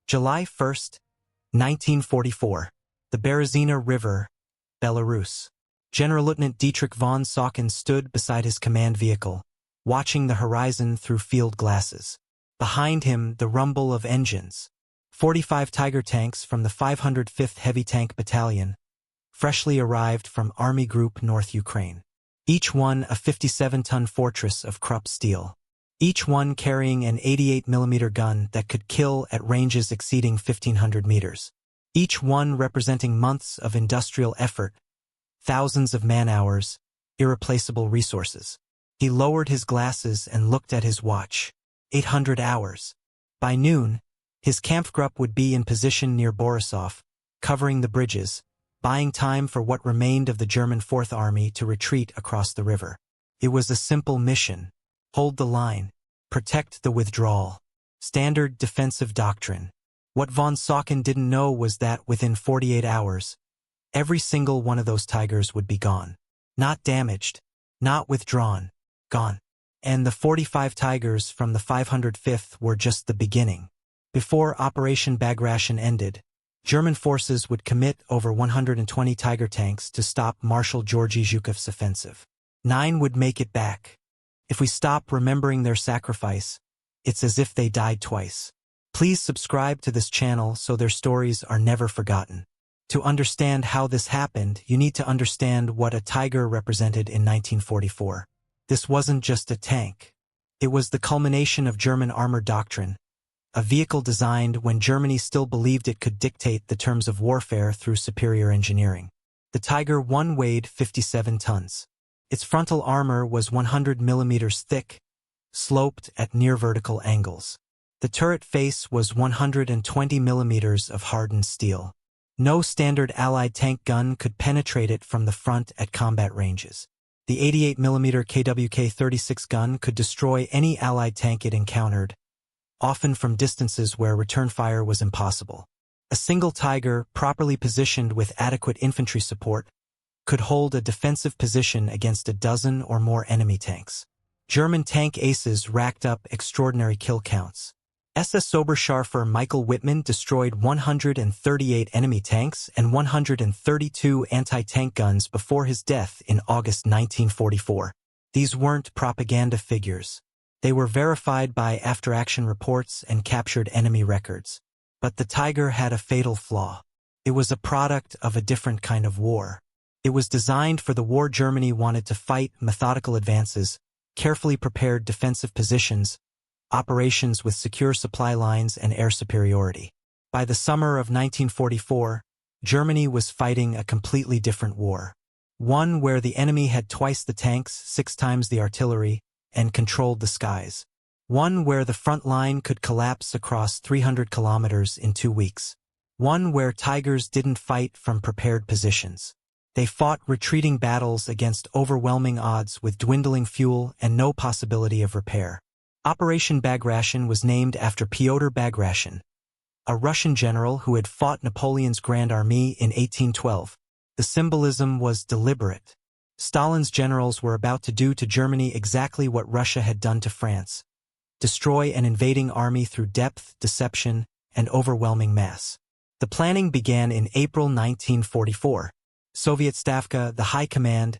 July 1, 1944. The Berezina River, Belarus. General-Lieutenant Dietrich von Saucken stood beside his command vehicle, watching the horizon through field glasses. Behind him, the rumble of engines. 45 Tiger tanks from the 505th Heavy Tank Battalion, freshly arrived from Army Group North Ukraine. Each one a 57-ton fortress of Krupp steel. Each one carrying an 88mm gun that could kill at ranges exceeding 1,500 meters. Each one representing months of industrial effort, thousands of man-hours, irreplaceable resources. He lowered his glasses and looked at his watch. 800 hours. By noon, his Kampfgruppe would be in position near Borisov, covering the bridges, buying time for what remained of the German Fourth Army to retreat across the river. It was a simple mission. Hold the line. Protect the withdrawal. Standard defensive doctrine. What von Saucken didn't know was that within 48 hours, every single one of those Tigers would be gone. Not damaged, not withdrawn, gone. And the 45 Tigers from the 505th were just the beginning. Before Operation Bagration ended, German forces would commit over 120 Tiger tanks to stop Marshal Georgy Zhukov's offensive. 9 would make it back. If we stop remembering their sacrifice, it's as if they died twice. Please subscribe to this channel so their stories are never forgotten. To understand how this happened, you need to understand what a Tiger represented in 1944. This wasn't just a tank. It was the culmination of German armor doctrine, a vehicle designed when Germany still believed it could dictate the terms of warfare through superior engineering. The Tiger I weighed 57 tons. Its frontal armor was 100 millimeters thick, sloped at near-vertical angles. The turret face was 120 millimeters of hardened steel. No standard Allied tank gun could penetrate it from the front at combat ranges. The 88mm KWK-36 gun could destroy any Allied tank it encountered, often from distances where return fire was impossible. A single Tiger, properly positioned with adequate infantry support, could hold a defensive position against a dozen or more enemy tanks. German tank aces racked up extraordinary kill counts. SS Oberscharfer Michael Wittmann destroyed 138 enemy tanks and 132 anti-tank guns before his death in August 1944. These weren't propaganda figures. They were verified by after-action reports and captured enemy records. But the Tiger had a fatal flaw. It was a product of a different kind of war. It was designed for the war Germany wanted to fight: methodical advances, carefully prepared defensive positions, operations with secure supply lines and air superiority. By the summer of 1944, Germany was fighting a completely different war. One where the enemy had twice the tanks, 6 times the artillery, and controlled the skies. One where the front line could collapse across 300 kilometers in 2 weeks. One where Tigers didn't fight from prepared positions. They fought retreating battles against overwhelming odds with dwindling fuel and no possibility of repair. Operation Bagration was named after Pyotr Bagration, a Russian general who had fought Napoleon's Grand Army in 1812. The symbolism was deliberate. Stalin's generals were about to do to Germany exactly what Russia had done to France: destroy an invading army through depth, deception, and overwhelming mass. The planning began in April 1944. Soviet Stavka, the High Command,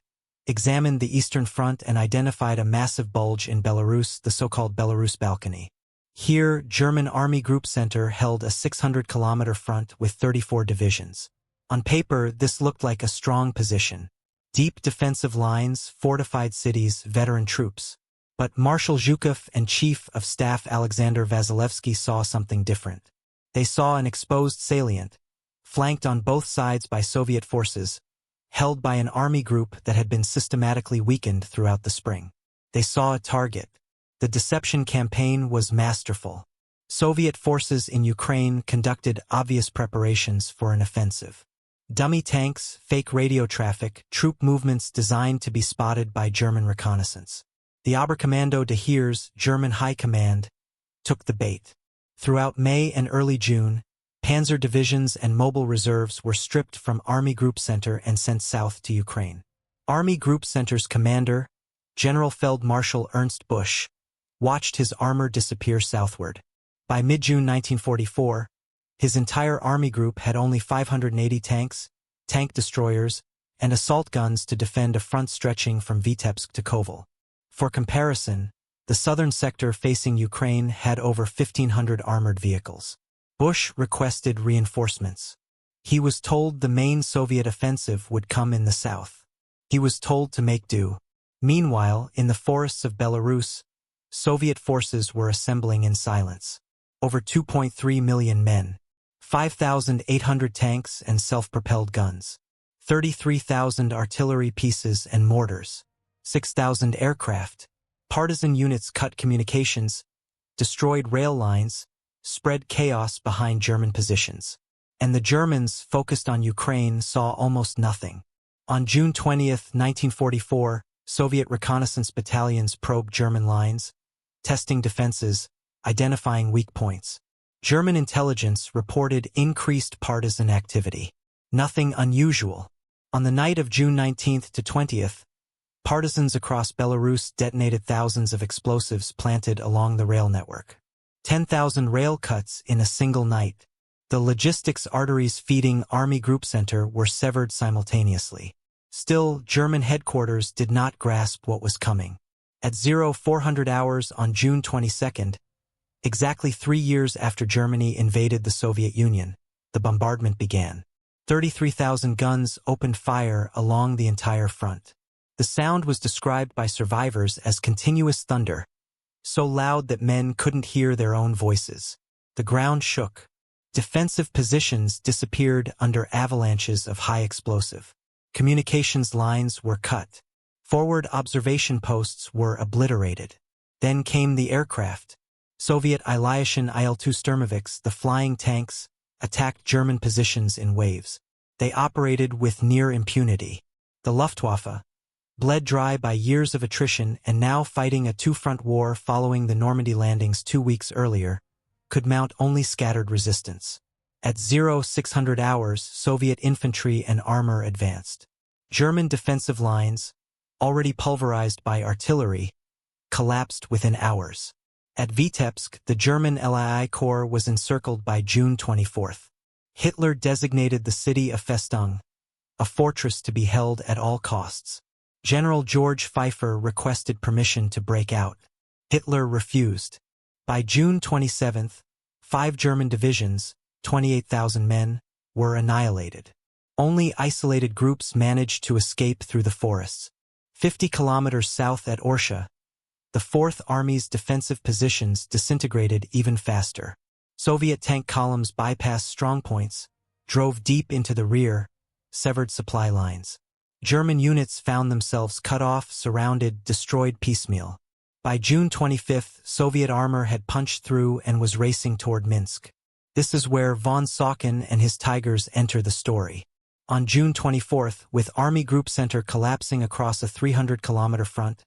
examined the Eastern Front and identified a massive bulge in Belarus, the so-called Belarus Balcony. Here, German Army Group Center held a 600-kilometer front with 34 divisions. On paper, this looked like a strong position. Deep defensive lines, fortified cities, veteran troops. But Marshal Zhukov and Chief of Staff Alexander Vasilevsky saw something different. They saw an exposed salient, flanked on both sides by Soviet forces, held by an army group that had been systematically weakened throughout the spring. They saw a target. The deception campaign was masterful. Soviet forces in Ukraine conducted obvious preparations for an offensive. Dummy tanks, fake radio traffic, troop movements designed to be spotted by German reconnaissance. The Oberkommando des Heers, German High Command, took the bait. Throughout May and early June, Panzer divisions and mobile reserves were stripped from Army Group Center and sent south to Ukraine. Army Group Center's commander, General Feldmarschall Ernst Busch, watched his armor disappear southward. By mid-June 1944, His entire army group had only 580 tanks, tank destroyers, and assault guns to defend a front stretching from Vitebsk to Kovel. For comparison, the southern sector facing Ukraine had over 1,500 armored vehicles. Bush requested reinforcements. He was told the main Soviet offensive would come in the south. He was told to make do. Meanwhile, in the forests of Belarus, Soviet forces were assembling in silence. Over 2.3 million men, 5,800 tanks and self-propelled guns, 33,000 artillery pieces and mortars, 6,000 aircraft. Partisan units cut communications, destroyed rail lines, spread chaos behind German positions. And the Germans, focused on Ukraine, saw almost nothing. On June 20, 1944, Soviet reconnaissance battalions probed German lines, testing defenses, identifying weak points. German intelligence reported increased partisan activity. Nothing unusual. On the night of June 19 to 20th, partisans across Belarus detonated thousands of explosives planted along the rail network. 10,000 rail cuts in a single night. The logistics arteries feeding Army Group Center were severed simultaneously. Still, German headquarters did not grasp what was coming. At 0400 hours on June 22, exactly 3 years after Germany invaded the Soviet Union, the bombardment began. 33,000 guns opened fire along the entire front. The sound was described by survivors as continuous thunder, so loud that men couldn't hear their own voices. The ground shook. Defensive positions disappeared under avalanches of high explosive. Communications lines were cut. Forward observation posts were obliterated. Then came the aircraft. Soviet Il-2 Sturmoviks, the flying tanks, attacked German positions in waves. They operated with near impunity. The Luftwaffe, bled dry by years of attrition and now fighting a two-front war following the Normandy landings 2 weeks earlier, could mount only scattered resistance. At 0600 hours, Soviet infantry and armor advanced. German defensive lines, already pulverized by artillery, collapsed within hours. At Vitebsk, the German LII Corps was encircled by June 24. Hitler designated the city of Festung, a fortress to be held at all costs. General George Pfeiffer requested permission to break out. Hitler refused. By June 27, 5 German divisions, 28,000 men, were annihilated. Only isolated groups managed to escape through the forests. 50 kilometers south at Orsha, the 4th Army's defensive positions disintegrated even faster. Soviet tank columns bypassed strongpoints, drove deep into the rear, severed supply lines. German units found themselves cut off, surrounded, destroyed piecemeal. By June 25, Soviet armor had punched through and was racing toward Minsk. This is where von Saucon and his Tigers enter the story. On June 24, with Army Group Center collapsing across a 300-kilometer front,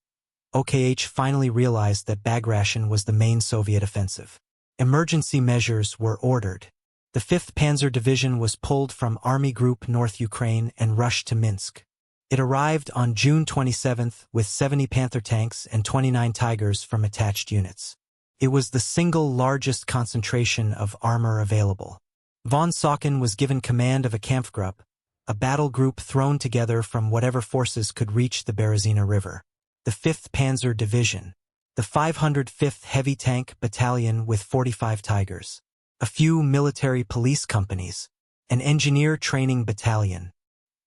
OKH finally realized that Bagration was the main Soviet offensive. Emergency measures were ordered. The 5th Panzer Division was pulled from Army Group North Ukraine and rushed to Minsk. It arrived on June 27 with 70 Panther tanks and 29 Tigers from attached units. It was the single largest concentration of armor available. Von Saucon was given command of a Kampfgruppe, a battle group thrown together from whatever forces could reach the Berezina River. The 5th Panzer Division, the 505th Heavy Tank Battalion with 45 Tigers, a few military police companies, an engineer training battalion.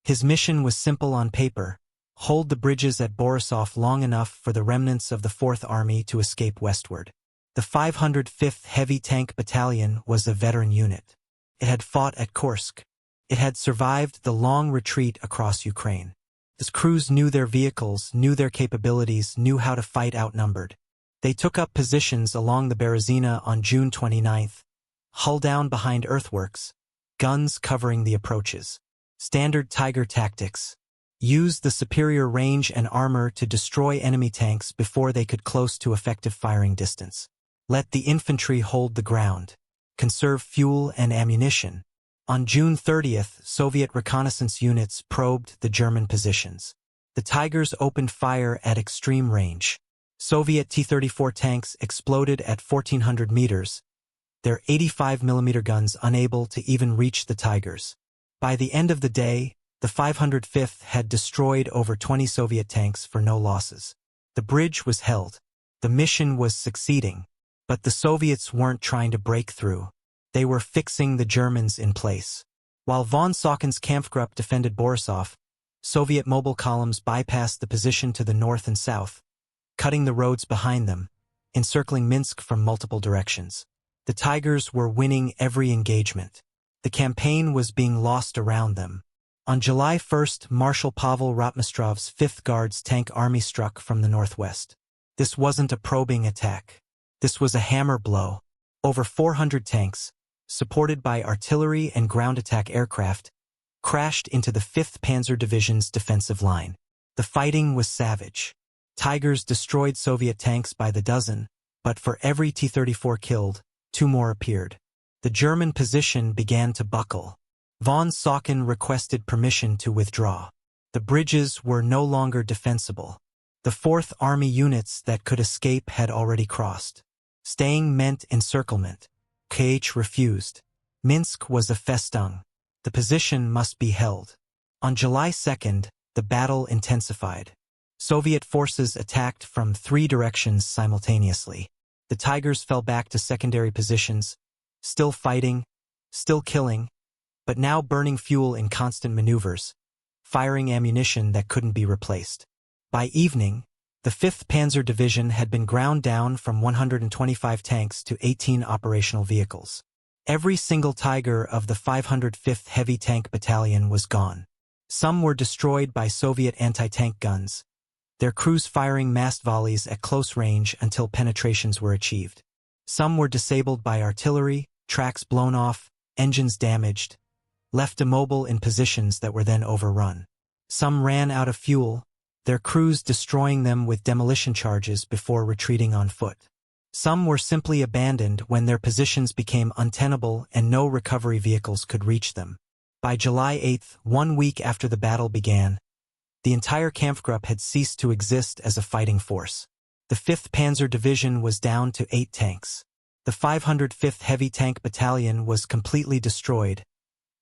His mission was simple on paper: hold the bridges at Borisov long enough for the remnants of the 4th Army to escape westward. The 505th Heavy Tank Battalion was a veteran unit. It had fought at Kursk. It had survived the long retreat across Ukraine. Its crews knew their vehicles, knew their capabilities, knew how to fight outnumbered. They took up positions along the Berezina on June 29, hull down behind earthworks, guns covering the approaches. Standard Tiger tactics. Use the superior range and armor to destroy enemy tanks before they could close to effective firing distance. Let the infantry hold the ground. Conserve fuel and ammunition. On June 30th, Soviet reconnaissance units probed the German positions. The Tigers opened fire at extreme range. Soviet T-34 tanks exploded at 1,400 meters, their 85mm guns unable to even reach the Tigers. By the end of the day, the 505th had destroyed over 20 Soviet tanks for no losses. The bridge was held. The mission was succeeding. But the Soviets weren't trying to break through. They were fixing the Germans in place. While von Saucken's Kampfgruppe defended Borisov, Soviet mobile columns bypassed the position to the north and south, cutting the roads behind them, encircling Minsk from multiple directions. The Tigers were winning every engagement. The campaign was being lost around them. On July 1st, Marshal Pavel Rotmistrov's 5th Guards tank army struck from the northwest. This wasn't a probing attack. This was a hammer blow. Over 400 tanks, supported by artillery and ground attack aircraft, crashed into the 5th Panzer Division's defensive line. The fighting was savage. Tigers destroyed Soviet tanks by the dozen, but for every T-34 killed, 2 more appeared. The German position began to buckle. Von Saucken requested permission to withdraw. The bridges were no longer defensible. The 4th Army units that could escape had already crossed. Staying meant encirclement. KH refused. Minsk was a festung. The position must be held. On July 2nd, the battle intensified. Soviet forces attacked from 3 directions simultaneously. The Tigers fell back to secondary positions, still fighting, still killing, but now burning fuel in constant maneuvers, firing ammunition that couldn't be replaced. By evening, the 5th Panzer Division had been ground down from 125 tanks to 18 operational vehicles. Every single Tiger of the 505th Heavy Tank Battalion was gone. Some were destroyed by Soviet anti-tank guns, their crews firing massed volleys at close range until penetrations were achieved. Some were disabled by artillery, tracks blown off, engines damaged, left immobile in positions that were then overrun. Some ran out of fuel, their crews destroying them with demolition charges before retreating on foot. Some were simply abandoned when their positions became untenable and no recovery vehicles could reach them. By July 8th, 1 week after the battle began, the entire Kampfgruppe had ceased to exist as a fighting force. The 5th Panzer Division was down to 8 tanks. The 505th Heavy Tank Battalion was completely destroyed,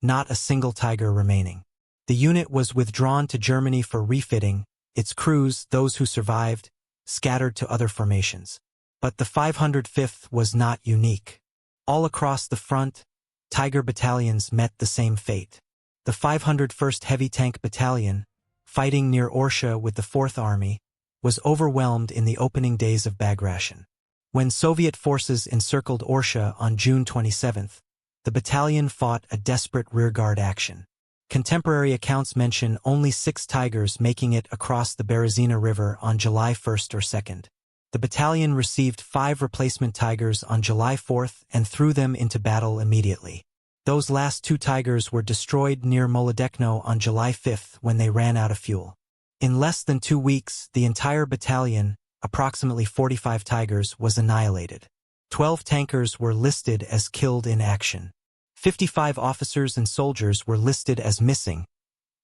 not a single Tiger remaining. The unit was withdrawn to Germany for refitting, its crews, those who survived, scattered to other formations. But the 505th was not unique. All across the front, Tiger battalions met the same fate. The 501st Heavy Tank Battalion, fighting near Orsha with the 4th Army, was overwhelmed in the opening days of Bagration. When Soviet forces encircled Orsha on June 27th, the battalion fought a desperate rearguard action. Contemporary accounts mention only 6 Tigers making it across the Berezina River on July 1st or 2nd. The battalion received 5 replacement Tigers on July 4th and threw them into battle immediately. Those last 2 Tigers were destroyed near Molodechno on July 5th when they ran out of fuel. In less than 2 weeks, the entire battalion, approximately 45 Tigers, was annihilated. 12 tankers were listed as killed in action. 55 officers and soldiers were listed as missing.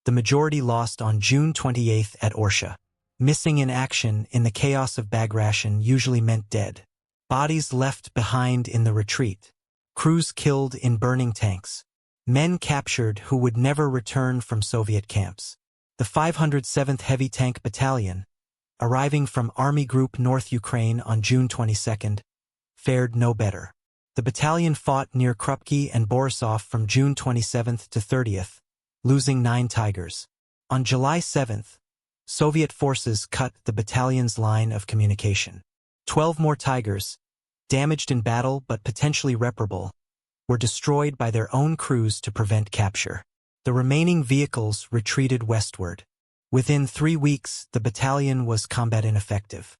The majority lost on June 28th at Orsha. Missing in action in the chaos of Bagration usually meant dead. Bodies left behind in the retreat. Crews killed in burning tanks. Men captured who would never return from Soviet camps. The 507th Heavy Tank Battalion, arriving from Army Group North Ukraine on June 22nd, fared no better. The battalion fought near Krupki and Borisov from June 27th to 30th, losing 9 Tigers. On July 7th, Soviet forces cut the battalion's line of communication. 12 more Tigers, damaged in battle but potentially reparable, were destroyed by their own crews to prevent capture. The remaining vehicles retreated westward. Within 3 weeks, the battalion was combat ineffective.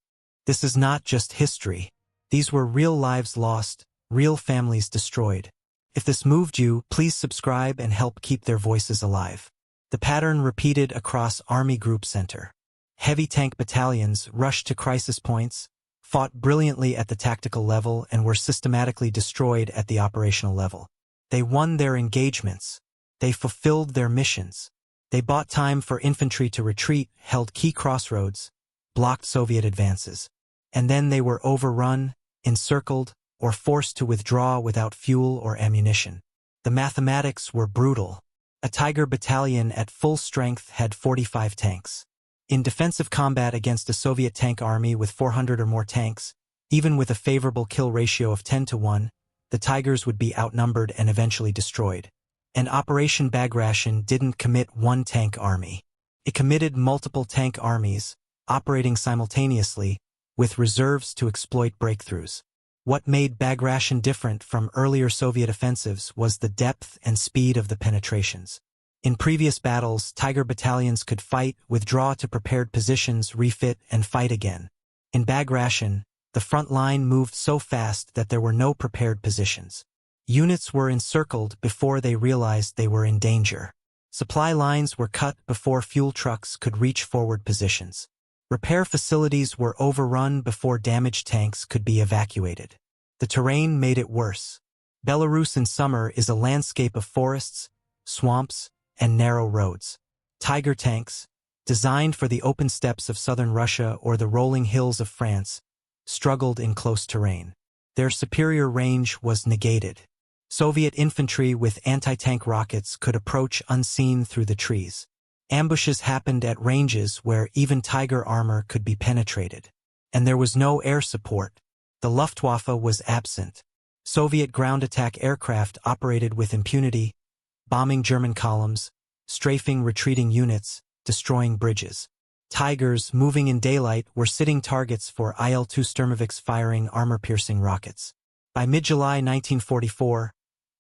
This is not just history. These were real lives lost, real families destroyed. If this moved you, please subscribe and help keep their voices alive. The pattern repeated across Army Group Center. Heavy tank battalions rushed to crisis points, fought brilliantly at the tactical level, and were systematically destroyed at the operational level. They won their engagements. They fulfilled their missions. They bought time for infantry to retreat, held key crossroads, blocked Soviet advances. And then they were overrun, encircled, or forced to withdraw without fuel or ammunition. The mathematics were brutal. A Tiger battalion at full strength had 45 tanks. In defensive combat against a Soviet tank army with 400 or more tanks, even with a favorable kill ratio of 10-1, the Tigers would be outnumbered and eventually destroyed. And Operation Bagration didn't commit one tank army. It committed multiple tank armies, operating simultaneously, with reserves to exploit breakthroughs. What made Bagration different from earlier Soviet offensives was the depth and speed of the penetrations. In previous battles, Tiger battalions could fight, withdraw to prepared positions, refit, and fight again. In Bagration, the front line moved so fast that there were no prepared positions. Units were encircled before they realized they were in danger. Supply lines were cut before fuel trucks could reach forward positions. Repair facilities were overrun before damaged tanks could be evacuated. The terrain made it worse. Belarus in summer is a landscape of forests, swamps, and narrow roads. Tiger tanks, designed for the open steppes of southern Russia or the rolling hills of France, struggled in close terrain. Their superior range was negated. Soviet infantry with anti-tank rockets could approach unseen through the trees. Ambushes happened at ranges where even Tiger armor could be penetrated. And there was no air support. The Luftwaffe was absent. Soviet ground attack aircraft operated with impunity, bombing German columns, strafing retreating units, destroying bridges. Tigers, moving in daylight, were sitting targets for IL-2 Sturmovik's firing armor-piercing rockets. By mid-July 1944,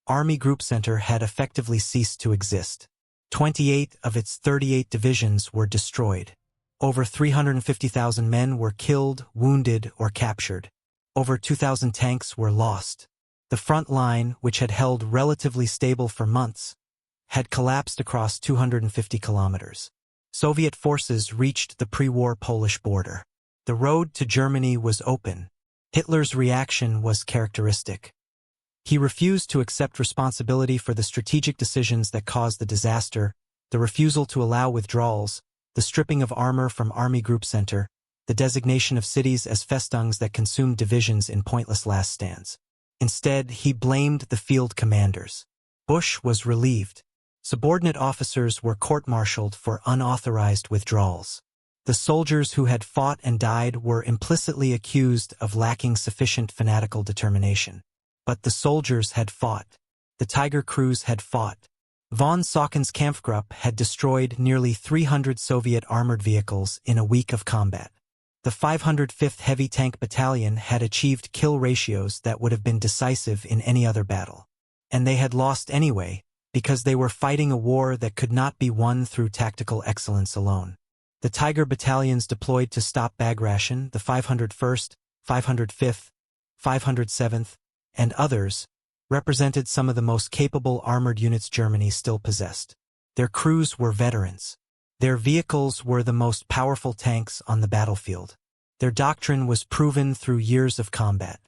Army Group Center had effectively ceased to exist. 28 of its 38 divisions were destroyed. Over 350,000 men were killed, wounded, or captured. Over 2,000 tanks were lost. The front line, which had held relatively stable for months, had collapsed across 250 kilometers. Soviet forces reached the pre-war Polish border. The road to Germany was open. Hitler's reaction was characteristic. He refused to accept responsibility for the strategic decisions that caused the disaster, the refusal to allow withdrawals, the stripping of armor from Army Group Center, the designation of cities as Festungen that consumed divisions in pointless last stands. Instead, he blamed the field commanders. Bush was relieved. Subordinate officers were court-martialed for unauthorized withdrawals. The soldiers who had fought and died were implicitly accused of lacking sufficient fanatical determination. But the soldiers had fought. The Tiger crews had fought. Von Saucken's Kampfgruppe had destroyed nearly 300 Soviet armored vehicles in a week of combat. The 505th Heavy Tank Battalion had achieved kill ratios that would have been decisive in any other battle. And they had lost anyway, because they were fighting a war that could not be won through tactical excellence alone. The Tiger battalions deployed to stop Bagration, the 501st, 505th, 507th, and others, represented some of the most capable armored units Germany still possessed. Their crews were veterans. Their vehicles were the most powerful tanks on the battlefield. Their doctrine was proven through years of combat.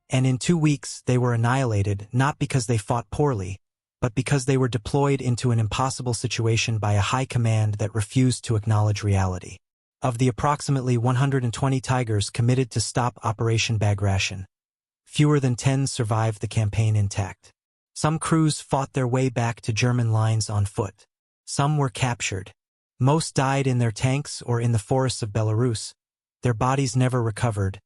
And in 2 weeks they were annihilated not because they fought poorly, but because they were deployed into an impossible situation by a high command that refused to acknowledge reality. Of the approximately 120 Tigers committed to stop Operation Bagration, fewer than 10 survived the campaign intact. Some crews fought their way back to German lines on foot. Some were captured. Most died in their tanks or in the forests of Belarus. Their bodies never recovered,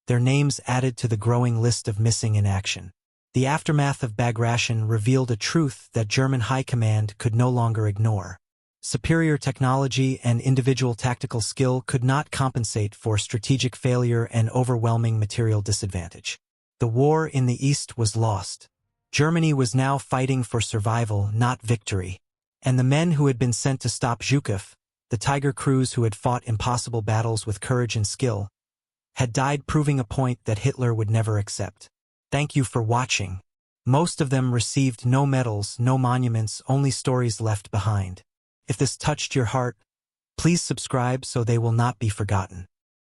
their names added to the growing list of missing in action. The aftermath of Bagration revealed a truth that German high command could no longer ignore. Superior technology and individual tactical skill could not compensate for strategic failure and overwhelming material disadvantage. The war in the East was lost. Germany was now fighting for survival, not victory. And the men who had been sent to stop Zhukov, the Tiger crews who had fought impossible battles with courage and skill, had died proving a point that Hitler would never accept. Thank you for watching. Most of them received no medals, no monuments, only stories left behind. If this touched your heart, please subscribe so they will not be forgotten.